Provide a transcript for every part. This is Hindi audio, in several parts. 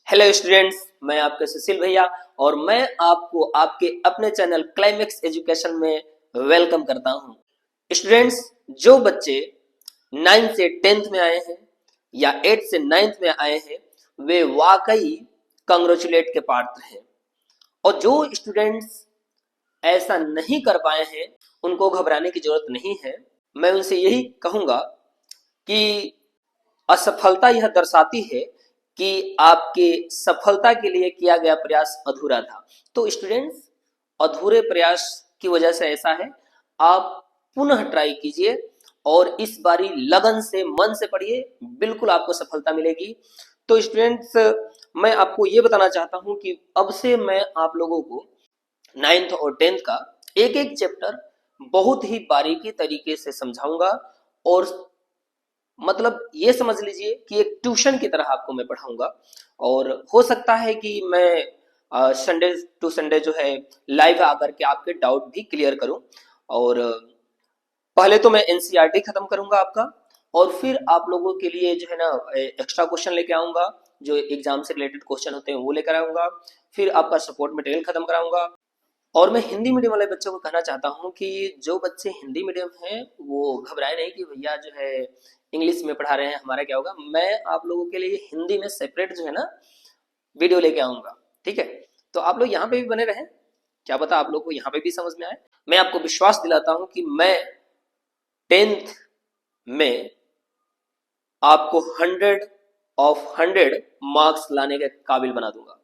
हेलो स्टूडेंट्स, मैं आपके सुशील भैया और मैं आपको आपके अपने चैनल क्लाइमेक्स एजुकेशन में वेलकम करता हूं। स्टूडेंट्स, जो बच्चे 9th से 10th में आए हैं या 8th से 9th में आए हैं वे वाकई कंग्रेचुलेट के पात्र हैं, और जो स्टूडेंट्स ऐसा नहीं कर पाए हैं उनको घबराने की जरूरत नहीं है। मैं उनसे यही कहूंगा कि असफलता यह दर्शाती है कि आपके सफलता के लिए किया गया प्रयास अधूरा था। तो स्टूडेंट्स, अधूरे प्रयास की वजह से ऐसा है, आप पुनः ट्राई कीजिए और इस बारी लगन से मन से पढ़िए, बिल्कुल आपको सफलता मिलेगी। तो स्टूडेंट्स, मैं आपको ये बताना चाहता हूं कि अब से मैं आप लोगों को 9th और 10th का एक एक चैप्टर बहुत ही बारीकी तरीके से समझाऊंगा, और मतलब ये समझ लीजिए कि एक ट्यूशन की तरह आपको मैं पढ़ाऊंगा। और हो सकता है कि मैं संडे टू संडे जो है लाइव आकर के आपके डाउट भी क्लियर करूं। और पहले तो मैं एनसीईआरटी खत्म करूंगा आपका, और फिर आप लोगों के लिए जो है ना एक्स्ट्रा क्वेश्चन लेके आऊंगा, जो एग्जाम से रिलेटेड क्वेश्चन होते हैं वो लेकर आऊंगा। फिर आपका सपोर्ट मटेरियल खत्म कराऊंगा। और मैं हिंदी मीडियम वाले बच्चों को कहना चाहता हूं कि जो बच्चे हिंदी मीडियम हैं वो घबराए नहीं कि भैया जो है इंग्लिश में पढ़ा रहे हैं, हमारा क्या होगा। मैं आप लोगों के लिए हिंदी में सेपरेट जो है ना वीडियो लेके आऊंगा, ठीक है। तो आप लोग यहाँ पे भी बने रहें, क्या पता आप लोग को यहाँ पे भी समझ में आए। मैं आपको विश्वास दिलाता हूं कि मैं 10th में आपको 100 मार्क्स लाने के काबिल बना दूंगा।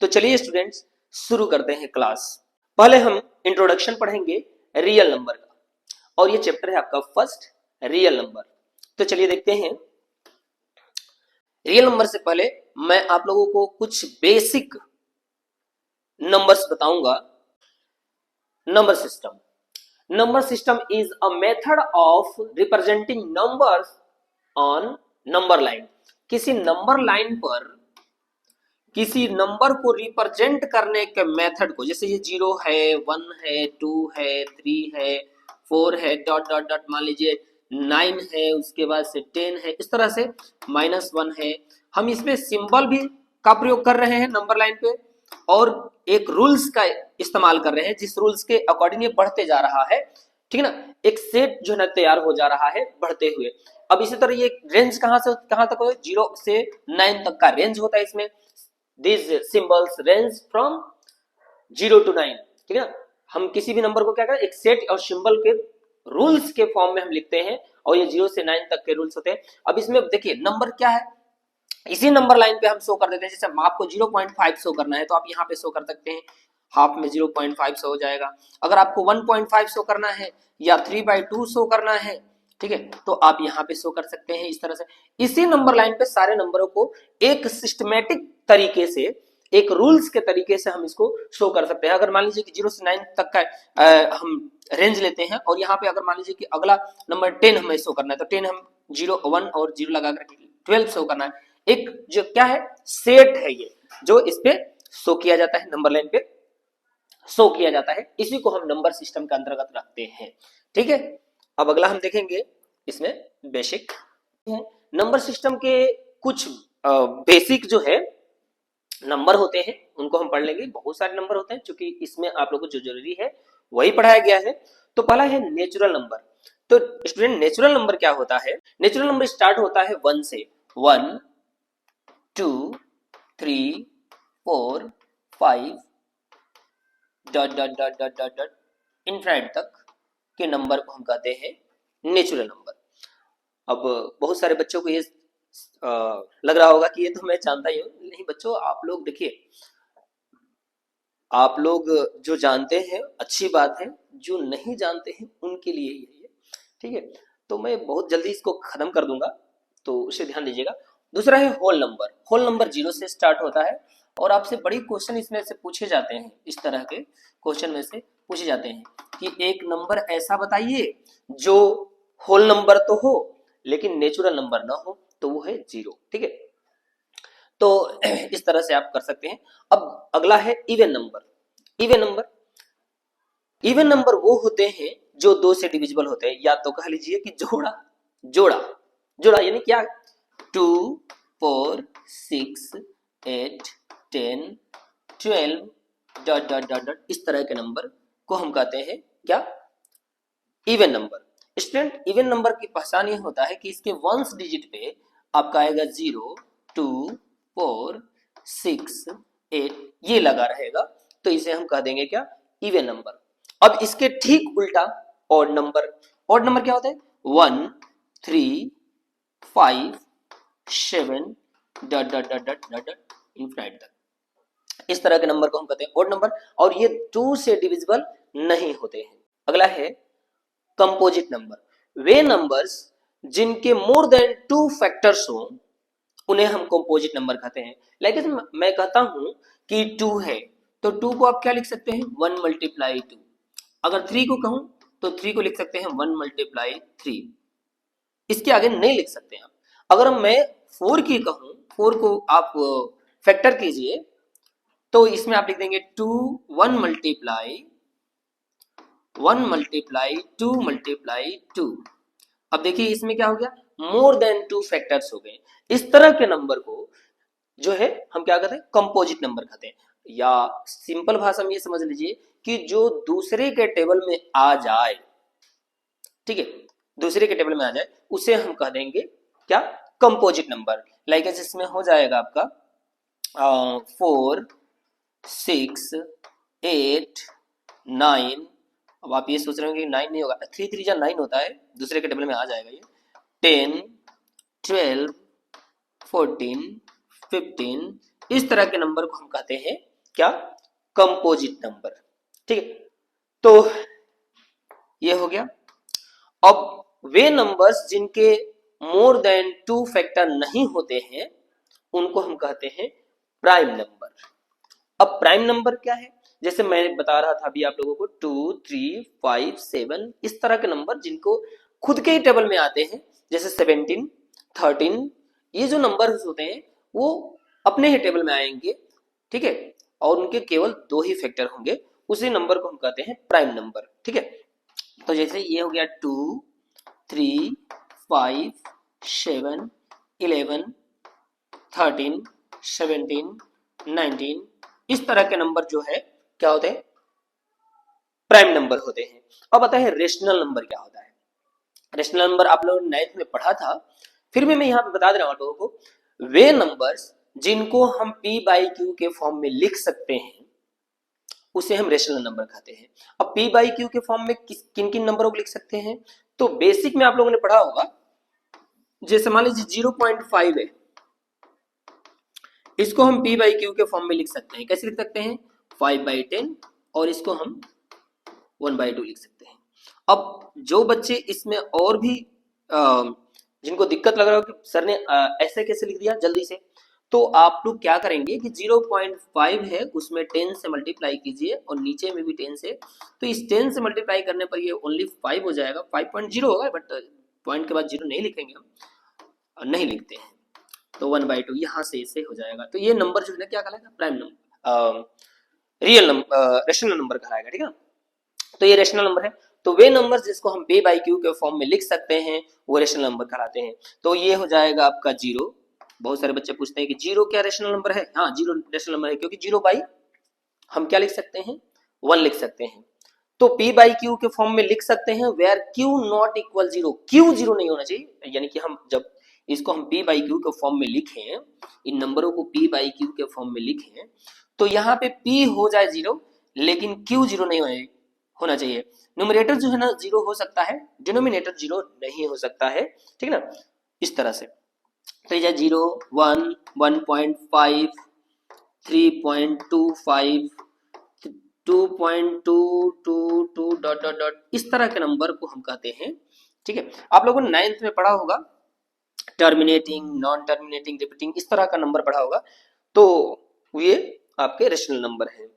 तो चलिए स्टूडेंट्स, शुरू करते हैं क्लास। पहले हम इंट्रोडक्शन पढ़ेंगे रियल नंबर का, और ये चैप्टर है आपका फर्स्ट, रियल नंबर। तो चलिए देखते हैं। रियल नंबर से पहले मैं आप लोगों को कुछ बेसिक नंबर्स बताऊंगा। Number system is a method of representing numbers on number line. किसी नंबर लाइन पर किसी नंबर को रिप्रेजेंट करने के मेथड को, जैसे ये 0 है, 1 है, 2 है, 3 है, 4 है, डॉट डॉट डॉट, मान लीजिए 9 है, उसके बाद से 10 है, इस तरह से -1 है। हम इसमें सिंबल भी का प्रयोग कर रहे हैं नंबर लाइन पे, और एक रूल्स का इस्तेमाल कर रहे हैं जिस रूल्स के अकॉर्डिंग ये बढ़ते जा रहा है, ठीक है ना। एक सेट जो है तैयार हो जा रहा है बढ़ते हुए। अब इसी तरह ये रेंज कहां से कहां तक हो, 0 से 9 तक का रेंज होता है इसमें। These symbols range from 0 to 9, ठीक है ना। हम किसी भी नंबर को क्या करें, एक सेट और सिंबल के रूल्स के फॉर्म में हम लिखते हैं, और ये 0 से 9 तक के रूल्स होते हैं। अब इसमें देखिए नंबर क्या है, इसी नंबर लाइन पे हम शो कर देते हैं। जैसे आपको 0.5 शो करना है तो आप यहाँ पे शो कर सकते हैं, हाफ में 0.5 शो हो जाएगा। अगर आपको 1.5 शो करना है या 3/2 शो करना है, ठीक है, तो आप यहाँ पे शो कर सकते हैं इस तरह से। इसी नंबर लाइन पे सारे नंबरों को एक सिस्टमेटिक तरीके से, एक रूल्स के तरीके से हम इसको शो कर सकते हैं। अगर मान लीजिए कि 0 से 9 तक का हम रेंज लेते हैं, और यहाँ पे अगर मान लीजिए कि अगला नंबर 10 हमें शो करना है, तो 10 हम 0 1 और 0 लगा करके 12 शो करना है। एक जो क्या है, सेट है ये, जो इस पे शो किया जाता है, नंबर लाइन पे शो किया जाता है। इसी को हम नंबर सिस्टम के अंतर्गत रखते हैं, ठीक है। अब अगला हम देखेंगे इसमें बेसिक है नंबर सिस्टम के कुछ बेसिक जो है नंबर होते हैं उनको हम पढ़ लेंगे। बहुत सारे नंबर होते हैं, क्योंकि इसमें आप लोगों को जो जरूरी है वही पढ़ाया गया है। तो पहला है नेचुरल नंबर। तो स्टूडेंट, नेचुरल नंबर क्या होता है? नेचुरल नंबर स्टार्ट होता है 1 से। 1 2 3 4 5 dot dot dot dot dot dot infinite तक के नंबर को हम कहते हैं नेचुरल नंबर। अब बहुत सारे बच्चों को ये लग रहा होगा कि ये तो मैं जानता ही हूँ। नहीं बच्चों, आप लोग देखिए, आप लोग जो जानते हैं अच्छी बात है, जो नहीं जानते हैं उनके लिए ही है, ठीक है। तो मैं बहुत जल्दी इसको खत्म कर दूंगा, तो उसे ध्यान दीजिएगा। दूसरा है होल नंबर। होल नंबर 0 से स्टार्ट होता है, और आपसे बड़ी क्वेश्चन इसमें से पूछे जाते हैं, इस तरह के क्वेश्चन में से पूछे जाते हैं कि एक नंबर ऐसा बताइए जो होल नंबर तो हो लेकिन नेचुरल नंबर ना हो, तो वो है 0, ठीक है। तो इस तरह से आप कर सकते हैं। अब अगला है इवन नंबर। इवन नंबर वो होते हैं जो 2 से डिविजिबल होते हैं, या तो कह लीजिए कि जोड़ा जोड़ा जोड़ा, यानी क्या, 2 4 6 8 10 12 डॉट डॉट डॉट डॉट, इस तरह के नंबर को हम कहते हैं क्या, even number. Student even number की पहचान ये होता है कि इसके वंस डिजिट पे आपका आएगा 0 2 4 6 8 ये लगा रहेगा, तो इसे हम कह देंगे क्या, इवन नंबर। अब इसके ठीक उल्टा ऑड नंबर। ऑड नंबर क्या होता है, 1 3 5 7 dot dot dot dot dot infinite तक, इस तरह के नंबर को हम कहते हैं ऑड नंबर, और ये 2 से डिविजिबल नहीं होते हैं। अगला है कंपोजिट नंबर। वे नंबर्स जिनके मोर देन 2 फैक्टर्स हो उन्हें हम कंपोजिट नंबर कहते हैं। लेकिन मैं कहता हूं कि 2 है तो 2 को आप क्या लिख सकते हैं, 1 मल्टीप्लाई 2। अगर 3 को कहूं तो 3 को लिख सकते हैं 1 मल्टीप्लाई 3, इसके आगे नहीं लिख सकते आप। अगर मैं 4 की कहूं, 4 को आप फैक्टर कीजिए तो इसमें आप लिख देंगे 2 1 मल्टीप्लाई 1 मल्टीप्लाई 2 मल्टीप्लाई 2। अब देखिए इसमें क्या हो गया, मोर देन 2 फैक्टर्स हो गए। इस तरह के नंबर को जो है हम क्या कहते हैं, कंपोजिट नंबर कहते हैं। या सिंपल भाषा में ये समझ लीजिए कि जो दूसरे के टेबल में आ जाए, ठीक है, दूसरे के टेबल में आ जाए उसे हम कह देंगे क्या, कंपोजिट नंबर। लाइक इसमें हो जाएगा आपका 4 6 8 9। अब आप ये सोच रहे होंगे 9 नहीं होगा, 3 3 जा 9 होता है, दूसरे के टेबल में आ जाएगा ये। 10 12 14 15, इस तरह के नंबर को हम कहते हैं क्या, कंपोजिट नंबर। ठीक है, तो ये हो गया। अब वे नंबर्स जिनके मोर देन 2 फैक्टर नहीं होते हैं उनको हम कहते हैं प्राइम नंबर। अब प्राइम नंबर क्या है, जैसे मैं बता रहा था अभी आप लोगों को 2 3 5 7, इस तरह के नंबर जिनको खुद के ही टेबल में आते हैं, जैसे 17 13, ये जो नंबर होते हैं वो अपने ही टेबल में आएंगे, ठीक है, और उनके केवल 2 ही फैक्टर होंगे, उसी नंबर को हम कहते हैं प्राइम नंबर। ठीक है, तो जैसे ये हो गया 2 3 5 7 11 13 17 19, इस तरह के नंबर जो है क्या होते हैं, प्राइम नंबर होते हैं। अब आता है रेशनल नंबर क्या होता है। रेशनल नंबर आप लोगों ने 9th में पढ़ा था, फिर भी मैं यहाँ पे बता दे रहा हूँ आप लोगों को, वे नंबर्स जिनको हम p बाई क्यू के फॉर्म में लिख सकते हैं उसे हम रेशनल नंबर कहते हैं। अब p बाई क्यू के फॉर्म में किन किन नंबरों को लिख सकते हैं, तो बेसिक में आप लोगों ने पढ़ा होगा, जैसे मान लीजिए 0.5 है, इसको हम p बाई क्यू के फॉर्म में लिख सकते हैं। कैसे लिख सकते हैं, 5/10, और इसको हम 1/2 लिख सकते हैं। अब जो बच्चे इसमें और भी जिनको दिक्कत लग रहा हो कि सर ने ऐसे कैसे लिख दिया जल्दी से, तो आप लोग क्या करेंगे कि 0.5 है उसमें 10 से मल्टीप्लाई कीजिए और नीचे में भी 10 से, तो इस 10 से मल्टीप्लाई करने पर ये ओनली 5 हो जाएगा, 5.0 होगा, बट पॉइंट के बाद 0 नहीं लिखेंगे हम, नहीं लिखते हैं, तो 1/2 यहाँ से इसे हो जाएगा। तो ये नंबर जो है ना क्या कहलाएगा, prime number, real number, rational number कहलाएगा। ठीक है, तो ये रेशनल नंबर है। तो वे नंबर्स जिसको हम p बाई क्यू के फॉर्म में लिख सकते हैं वो रेशनल नंबर कहलाते हैं। तो ये हो जाएगा आपका 0। बहुत सारे बच्चे पूछते हैं कि 0 क्या रेशनल नंबर है, हाँ 0 रेशनल नंबर है, क्योंकि 0 बाई हम क्या लिख सकते हैं, 1 लिख सकते हैं। तो p बाई क्यू के फॉर्म में लिख सकते हैं where q not equal 0, q 0 नहीं होना चाहिए, यानी कि हम जब इसको हम p बाई क्यू के फॉर्म में लिखें, इन नंबरों को p बाई क्यू के फॉर्म में लिखें, तो यहाँ पे p हो जाए 0 लेकिन q 0 नहीं होना चाहिए। न्यूमरेटर जो है ना 0 हो सकता है, डिनोमिनेटर 0 नहीं हो सकता है, ठीक है ना, इस तरह से। तो ये 0 1 1.5 3.25 2.222 डॉट डॉट डॉट, इस तरह के नंबर को हम कहते हैं। ठीक है, आप लोगों ने 9th में पढ़ा होगा टर्मिनेटिंग, नॉन टर्मिनेटिंग, रिपीटिंग, इस तरह का नंबर पढ़ा होगा, तो ये आपके रेशनल नंबर हैं।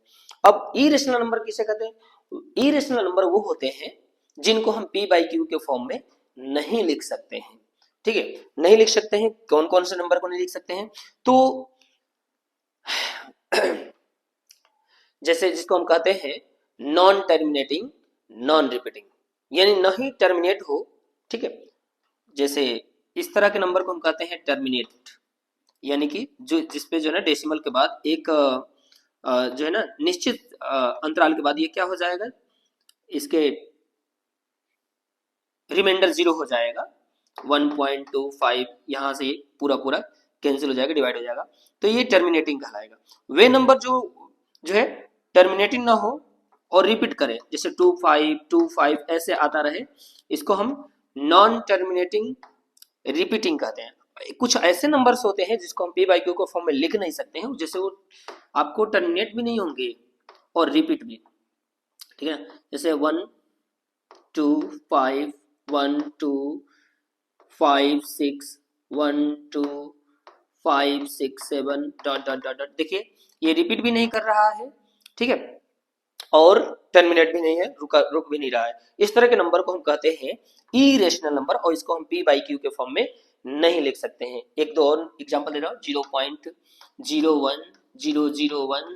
अब इरेशनल नंबर किसे कहते हैं, इरेशनल नंबर वो होते हैं जिनको हम p बाई क्यू के फॉर्म में नहीं लिख सकते हैं। ठीक है, नहीं लिख सकते हैं, कौन कौन से नंबर को नहीं लिख सकते हैं, तो जैसे जिसको हम कहते हैं नॉन टर्मिनेटिंग, नॉन रिपीटिंग, यानी नहीं टर्मिनेट हो। ठीक है, जैसे इस तरह के नंबर को हम कहते हैं टर्मिनेट, यानी कि जो जिसपे जो है ना डेसिमल के बाद एक जो है ना निश्चित अंतराल के बाद ये क्या हो जाएगा, इसके रिमाइंडर 0 हो जाएगा। 1.25 यहाँ से पूरा पूरा कैंसिल हो जाएगा, डिवाइड हो जाएगा, तो ये टर्मिनेटिंग कहलाएगा। वे नंबर जो जो है टर्मिनेटिंग ना हो और रिपीट करे, जैसे 2525 ऐसे आता रहे, इसको हम नॉन टर्मिनेटिंग रिपीटिंग कहते हैं। कुछ ऐसे नंबर्स होते हैं जिसको हम पी बाई क्यू को फॉर्म में लिख नहीं सकते हैं, जैसे वो आपको टर्मिनेट भी नहीं होंगे और रिपीट भी, ठीक है। जैसे 1 2 5 1 2 5 6 1 2 5 6 7 डॉट डॉट डॉट डॉट, देखिए ये रिपीट भी नहीं कर रहा है, ठीक है, और टर्मिनेट भी नहीं है, रुक भी नहीं रहा है। इस तरह के नंबर को हम कहते हैं इरेशनल नंबर, और इसको हम पी बाई क्यू के फॉर्म में नहीं लिख सकते हैं। एक दो और एग्जांपल दे रहा हूँ, 0.01 001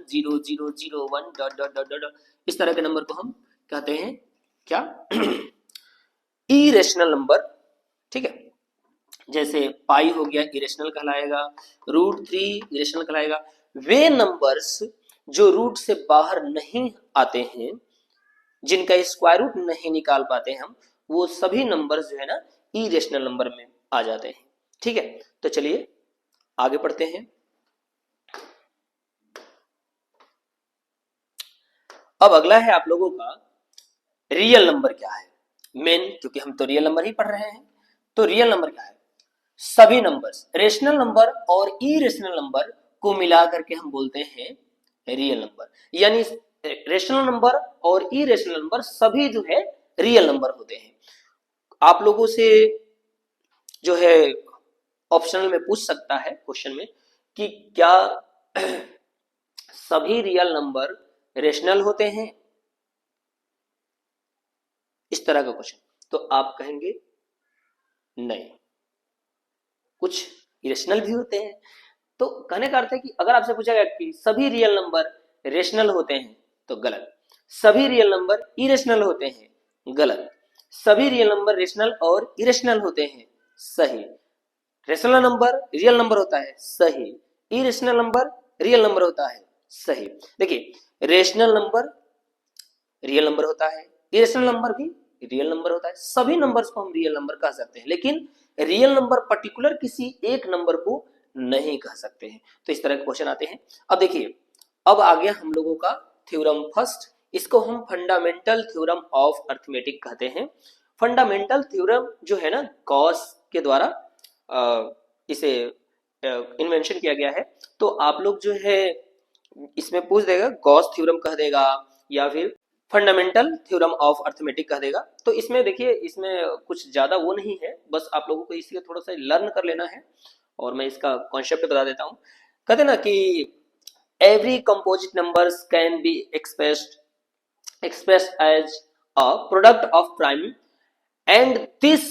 0001 डॉट डॉट डॉट डॉट, इस तरह के नंबर को हम कहते हैं क्या, इरेशनल नंबर, ठीक है। जैसे पाई हो गया इरेशनल कहलाएगा, √3 इरेशनल कहलाएगा। वे नंबर्स जो रूट से बाहर नहीं आते हैं, जिनका स्क्वायर रूट नहीं निकाल पाते हम, वो सभी नंबर्स जो है ना इरेशनल नंबर में आ जाते हैं, ठीक है। तो चलिए आगे पढ़ते हैं। अब अगला है आप लोगों का रियल नंबर क्या है, मेन, क्योंकि हम तो रियल नंबर ही पढ़ रहे हैं। तो रियल नंबर क्या है, सभी नंबर्स, रेशनल नंबर और इरेशनल नंबर को मिला करके हम बोलते हैं रियल नंबर। यानी रेशनल नंबर और इरेशनल नंबर सभी जो है रियल नंबर होते हैं। आप लोगों से जो है ऑप्शनल में पूछ सकता है क्वेश्चन में कि क्या सभी रियल नंबर रेशनल होते हैं, इस तरह का क्वेश्चन, तो आप कहेंगे नहीं, कुछ इरेशनल भी होते हैं। तो कहने का अर्थ है कि अगर आपसे पूछा गया कि सभी रियल नंबर रेशनल होते हैं, तो गलत। सभी रियल नंबर इरेशनल होते हैं, गलत। सभी रियल नंबर रेशनल और इरेशनल होते हैं, सही। रेशनल नंबर रियल नंबर होता है, सही। इरेशनल नंबर रियल नंबर होता है, सही। देखिए रेशनल नंबर रियल नंबर होता है, इरेशनल नंबर भी रियल नंबर होता है, सभी नंबर्स को हम रियल नंबर कह सकते हैं, लेकिन रियल नंबर पर्टिकुलर किसी एक नंबर को नहीं कह सकते हैं। तो इस तरह के क्वेश्चन आते हैं। अब देखिए, अब आ गया हम लोगों का थ्योरम फर्स्ट, इसको हम फंडामेंटल थ्योरम ऑफ अर्थमेटिक कहते हैं। फंडामेंटल थ्योरम जो है ना गॉस के द्वारा इसे इन्वेंशन किया गया है। तो आप लोग जो है इसमें पूछ देगा गॉस थ्योरम कह देगा या फिर फंडामेंटल थ्योरम ऑफ अर्थमेटिक कह देगा। तो इसमें देखिए, इसमें कुछ ज्यादा वो नहीं है, बस आप लोगों को इसलिए थोड़ा सा लर्न कर लेना है, और मैं इसका कॉन्सेप्ट बता देता हूँ। कहते ना कि every composite numbers can be expressed as a product of prime and this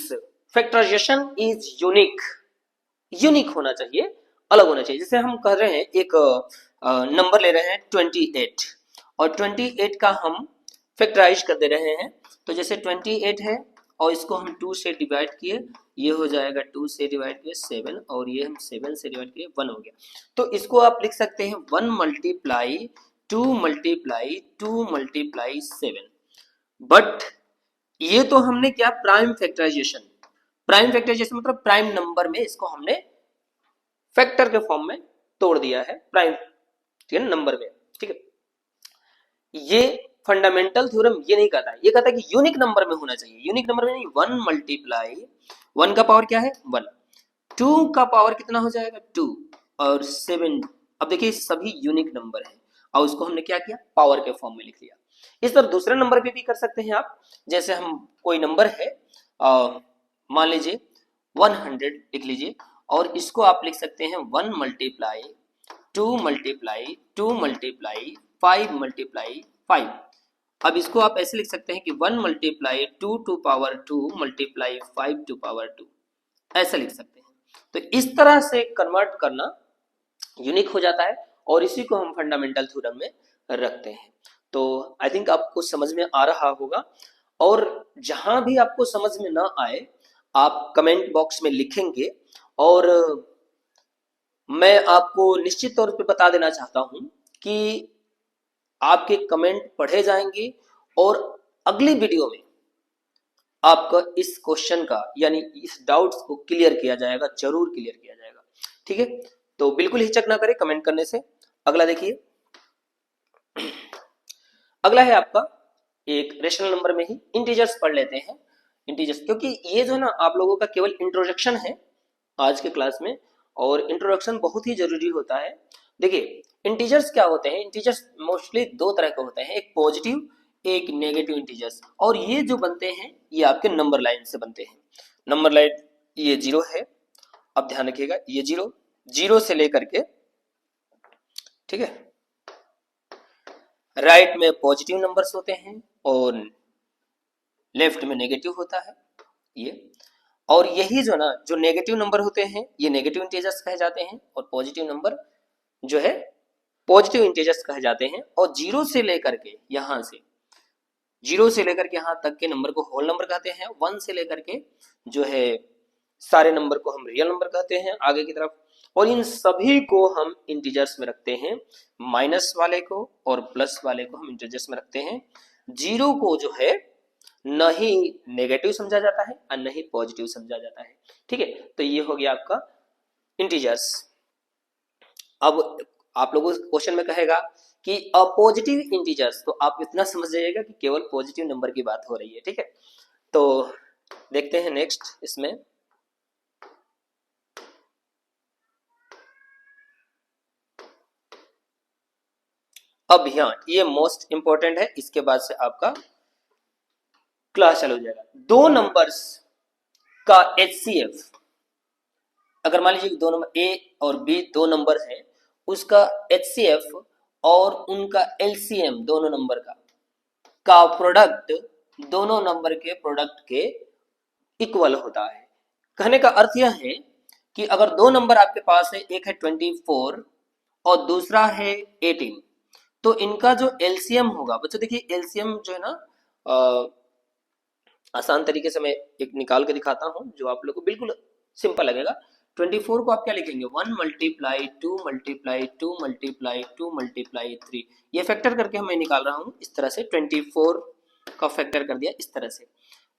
factorization is unique होना चाहिए, अलग होना चाहिए। जैसे हम कह रहे हैं एक नंबर ले रहे हैं 28 और 28 का हम फैक्टराइज कर दे रहे हैं। तो जैसे 28 है और इसको हम 2 से डिवाइड किए, ये हो जाएगा 2 से डिवाइड किए 7, और ये हम 7 से डिवाइड किए 1 हो गया। तो इसको आप लिख सकते हैं 1 मल्टीप्लाई 2 मल्टीप्लाई 2 मल्टीप्लाई 7। बट ये तो हमने क्या, प्राइम फैक्टराइजेशन, प्राइम फैक्टराइजेशन मतलब प्राइम नंबर में इसको हमने फैक्टर के फॉर्म में तोड़ दिया है, प्राइम, ठीक है, नंबर में, ठीक है। ये फंडामेंटल थ्योरम ये नहीं कहता है, ये कहता है कि यूनिक नंबर में होना चाहिए। यूनिक नंबर में नहीं, 1 मल्टीप्लाई 1 का पावर क्या है 1, 2 का पावर कितना हो जाएगा 2, और 7। अब देखिए सभी यूनिक नंबर है और उसको हमने क्या किया, पावर के फॉर्म में लिख लिया। इस तरह दूसरे नंबर पे भी कर सकते हैं आप। जैसे हम कोई नंबर है, मान लीजिए 100 लिख लीजिए, और इसको आप लिख सकते हैं 1 मल्टीप्लाई 2 मल्टीप्लाई 2 मल्टीप्लाई 5 मल्टीप्लाई 5। अब इसको आप ऐसे लिख सकते हैं कि 1 multiply 2 to power 2 multiply 5 to power 2, ऐसा लिख सकते हैं। तो इस तरह से कन्वर्ट करना यूनिक हो जाता है, और इसी को हम फंडामेंटल थ्योरम में रखते हैं। तो आई थिंक आपको समझ में आ रहा होगा, और जहां भी आपको समझ में ना आए आप कमेंट बॉक्स में लिखेंगे, और मैं आपको निश्चित तौर पे बता देना चाहता हूं कि आपके कमेंट पढ़े जाएंगे और अगली वीडियो में आपका इस क्वेश्चन का यानी इस डाउट्स को क्लियर किया जाएगा, जरूर क्लियर किया जाएगा। ठीक है, तो बिल्कुल हिचक ना करें कमेंट करने से। अगला देखिए, अगला है आपका एक रेशनल नंबर में ही इंटीजर्स पढ़ लेते हैं। इंटीजर्स, क्योंकि ये जो है ना आप लोगों का केवल इंट्रोडक्शन है आज के क्लास में, और इंट्रोडक्शन बहुत ही जरूरी होता है। देखिए इंटीजर्स क्या होते हैं, इंटीजर्स मोस्टली दो तरह के होते हैं, एक पॉजिटिव एक नेगेटिव इंटीजर्स, और ये जो बनते हैं ये आपके नंबर लाइन से बनते हैं। नंबर लाइन ये 0 है, अब ध्यान रखिएगा ये 0 से लेकर के, ठीक है, राइट में पॉजिटिव नंबर्स होते हैं और लेफ्ट में नेगेटिव होता है ये। और यही जो ना जो नेगेटिव नंबर होते हैं ये नेगेटिव इंटीजर्स कहे जाते हैं, और पॉजिटिव नंबर जो है पॉजिटिव इंटीजर्स कहे जाते हैं। और 0 से लेकर के यहां से 0 से लेकर के यहां तक के नंबर को होल नंबर कहते हैं। 1 से लेकर के जो है सारे नंबर को हम रियल नंबर कहते हैं आगे की तरफ, और इन सभी को हम इंटीजर्स में रखते हैं। माइनस वाले को और प्लस वाले को हम इंटीजर्स में रखते हैं। 0 को जो है न ही नेगेटिव समझा जाता है और न ही पॉजिटिव समझा जाता है। ठीक है, तो ये हो गया आपका इंटीजर्स। अब आप लोगों को क्वेश्चन में कहेगा कि पॉजिटिव इंटीजर्स, तो आप इतना समझ जाइएगा कि केवल पॉजिटिव नंबर की बात हो रही है। ठीक है, तो देखते हैं नेक्स्ट इसमें। अब यहाँ ये मोस्ट इंपॉर्टेंट है, इसके बाद से आपका क्लास चालू हो जाएगा। दो नंबर्स का HCF, अगर मान लीजिए दो नंबर A और B दो नंबर हैं, उसका HCF और उनका LCM दोनों नंबर का प्रोडक्ट दोनों नंबर के प्रोडक्ट के इक्वल होता है। कहने का अर्थ यह है कि अगर दो नंबर आपके पास है, एक है 24 और दूसरा है 18, तो इनका जो एलसीएम होगा, बच्चों देखिए एलसीएम जो है ना आसान तरीके से मैं एक निकाल के दिखाता हूं जो आप लोग को बिल्कुल सिंपल लगेगा। 24 को आप क्या लिखेंगे, 1 मल्टीप्लाई 2 मल्टीप्लाई 2 मल्टीप्लाई 2 मल्टीप्लाई 3, ये फैक्टर करके मैं निकाल रहा हूं इस तरह से। 24 का फैक्टर कर दिया इस तरह से,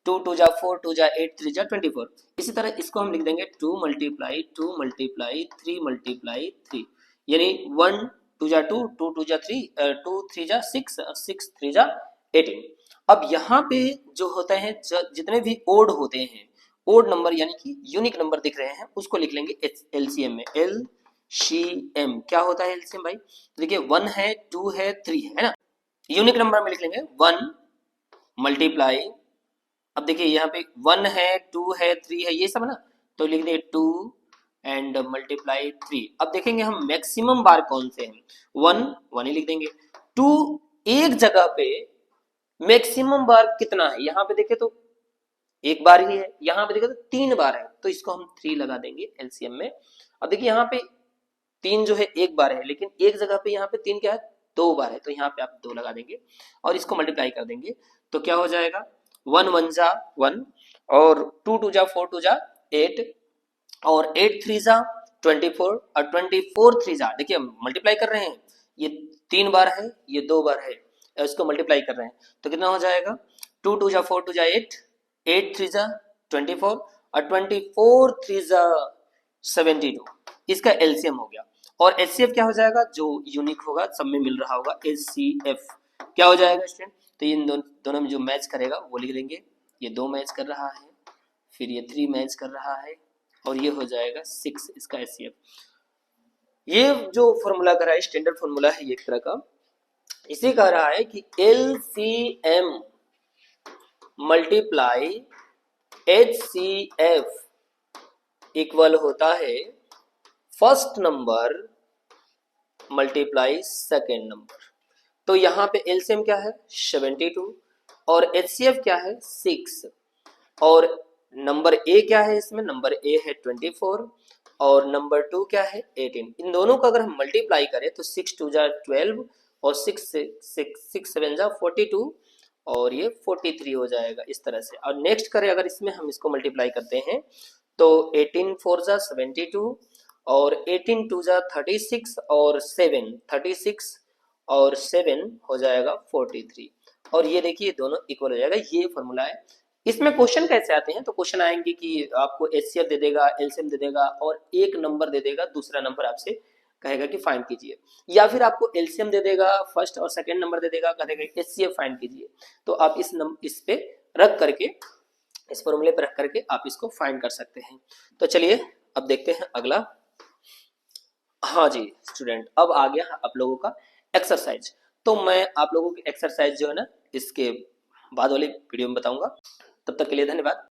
2 2 जा 4 2 जा 8 3 जा 24। इसी तरह इसको हम लिख देंगे 2 मल्टीप्लाई 2 मल्टीप्लाई 3 मल्टीप्लाई 3, यानी 1 2 जा 2 2 2 जा 3 2 3 जा 6 6 3 जा 18। अब यहाँ पे जो होता है जितने भी ओड होते हैं, ओड नंबर यानी कि यूनिक नंबर दिख रहे हैं, उसको लिख लेंगे एलसीएम में। एलसीएम क्या होता है एलसीएम भाई, देखिए 1 है 2 है 3 है ना, यूनिक नंबर में लिख लेंगे 1 मल्टीप्लाई, अब देखिए यहाँ पे 1 है 2 है 3 है ये सब ना, तो लिख देंगे 2 एंड मल्टीप्लाई 3। अब देखेंगे हम मैक्सिमम बार कौन से हैं, 1 ही लिख देंगे। 2 एक जगह पे मैक्सिमम बार कितना है, यहाँ पे देखे तो एक बार ही है, यहाँ पे देखे तो 3 बार है, तो इसको हम 3 लगा देंगे एलसीएम में। अब देखिए यहाँ पे 3 जो है एक बार है, लेकिन एक जगह पे यहाँ पे 3 क्या है 2 बार है, तो यहाँ पे आप 2 लगा देंगे और इसको मल्टीप्लाई कर देंगे, तो क्या हो जाएगा 1 1 जा 1 और 2 2 जा 4 2 जा 8 और 8 3 जा 24 और 24 3 जा, देखिए मल्टीप्लाई कर रहे हैं, ये 3 बार है ये 2 बार है, इसको मल्टीप्लाई कर रहे हैं, तो कितना हो जाएगा 2 2 जा 4 2 जा 8 8 3 जा 24 और 24 3 जा 72, इसका एलसीएम हो गया। और एचसीएफ क्या हो जाएगा, जो यूनिक होगा सब में मिल रहा होगा, एचसीएफ क्या हो जाएगा स्टूडेंट, तो इन दोनों में जो मैच करेगा वो लिख देंगे, ये 2 मैच कर रहा है, फिर ये 3 मैच कर रहा है, और ये हो जाएगा 6 इसका एचसीएफ। ये जो फॉर्मूला कर रहा है स्टैंडर्ड फॉर्मूला है एक तरह का, इसे कह रहा है कि एलसीएम मल्टीप्लाई एचसीएफ इक्वल होता है first number multiply second number. तो यहाँ पे एलसीएम क्या है 72 और एचसीएफ क्या है 6, और नंबर ए क्या है इसमें, नंबर ए है 24 और नंबर 2 क्या है 18। इन दोनों का अगर हम मल्टीप्लाई करें तो 6 2 जा 12 और 6 7 जा 42 और ये 43 हो जाएगा इस तरह से। और नेक्स्ट करें अगर इसमें हम इसको मल्टीप्लाई करते हैं तो 18 4 जा 72 और 18 टू जा 36 और 7 36 और 7 हो जाएगा 43 और ये देखिए दोनों इक्वल हो जाएगा। ये फॉर्मूला है। इसमें क्वेश्चन कैसे आते हैं, तो क्वेश्चन आएंगे कि आपको एचसीएफ दे देगा, एलसीएम दे देगा और एक नंबर दे देगा, दूसरा नंबर आपसे कहेगा कि फाइंड कीजिए, या फिर आपको एलसीएम दे देगा फर्स्ट और सेकंड नंबर दे देगा, कहेगा एचसीएफ फाइंड कीजिए। तो आप इस पे रख करके, इस फॉर्मूले पे रख करके आप इसको फाइंड कर सकते हैं। तो चलिए अब देखते हैं अगला। हाँ जी स्टूडेंट, अब आ गया आप लोगों का एक्सरसाइज। तो मैं आप लोगों की एक्सरसाइज जो है ना इसके बाद वाली वीडियो में बताऊंगा। तब तक के लिए धन्यवाद।